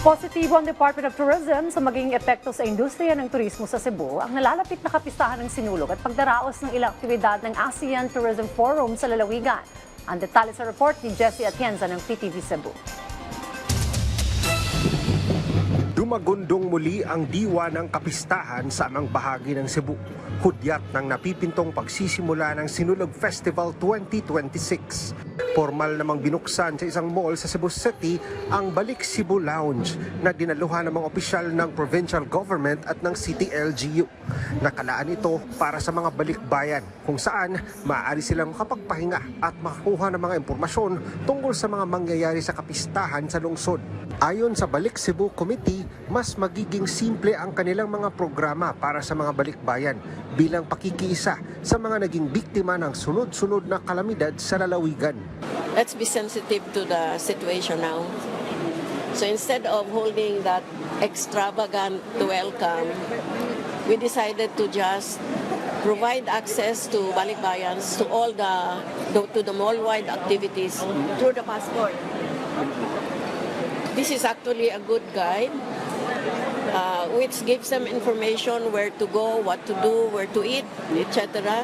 Positibo ang Department of Tourism sa magiging epekto sa industriya ng turismo sa Cebu ang nalalapit na kapistahan ng sinulog at pagdaraos ng ilang aktibidad ng ASEAN Tourism Forum sa lalawigan. Ang detalye sa report ni Jessie Atienza ng PTV Cebu. Dumagundong muli ang diwa ng kapistahan sa amang bahagi ng Cebu. Hudyat ng napipintong pagsisimula ng Sinulog Festival 2026. Formal namang binuksan sa isang mall sa Cebu City ang Balik Cebu Lounge na dinaluhan ng mga opisyal ng provincial government at ng City LGU. Nakalaan ito para sa mga balikbayan kung saan maaari silang makapagpahinga at makakuha ng mga impormasyon tungkol sa mga mangyayari sa kapistahan sa lungsod. Ayon sa Balik Cebu Committee, mas magiging simple ang kanilang mga programa para sa mga balikbayan bilang pakikiisa sa mga naging biktima ng sunod-sunod na kalamidad sa lalawigan. Let's be sensitive to the situation now. So instead of holding that extravagant welcome, we decided to just provide access to balikbayans to all the mall-wide activities through the passport. This is actually a good guide which gives them information where to go, what to do, where to eat, etc.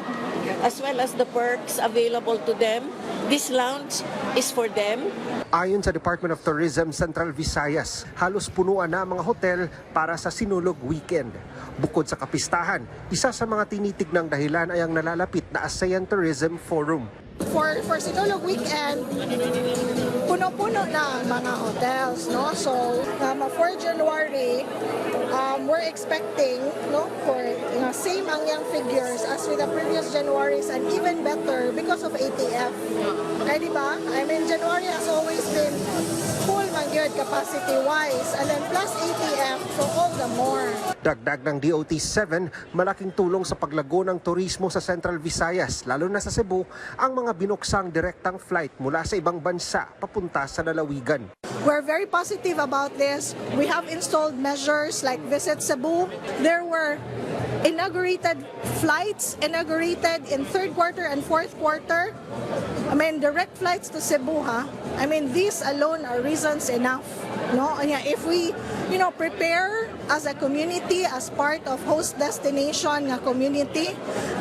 As well as the perks available to them. This lounge is for them. Ayon sa Department of Tourism Central Visayas, halos punuan na ang mga hotel para sa Sinulog Weekend. Bukod sa kapistahan, isa sa mga tinitignang dahilan ay ang nalalapit na ASEAN Tourism Forum. For Sinulog Weekend, puno-puno na ang mga hotels, no? So, for January, we're expecting, no, for same ang yung figures as with the previous Januaries and even better because of ATF. Kaya diba? I mean, January has always been full man yun capacity-wise and then plus ATF, so all the more. Dagdag ng DOT-7, malaking tulong sa paglago ng turismo sa Central Visayas, lalo na sa Cebu, ang mga binuksang direktang flight mula sa ibang bansa papunta sa lalawigan. We're very positive about this. We have installed measures like Visit Cebu. There were inaugurated flights inaugurated in third quarter and fourth quarter. I mean, direct flights to Cebu, ha? I mean, these alone are reasons enough. No? If we, prepare as a community, as part of host destination community,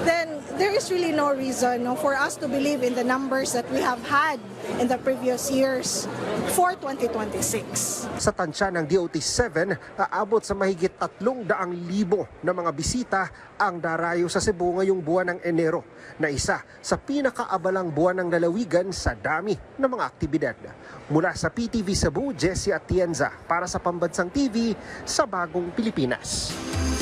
then there is really no reason for us to believe in the numbers that we have had in the previous years for 2026. Sa tansya ng DOT-7, aabot sa mahigit 300,000 na mga bisita ang darayo sa Cebu ngayong buwan ng Enero, na isa sa pinakaabalang buwan ng lalawigan sa dami ng mga aktibidad. Mula sa PTV Cebu, Jessie Atienza para sa Pambansang TV sa Bagong Pilipinas.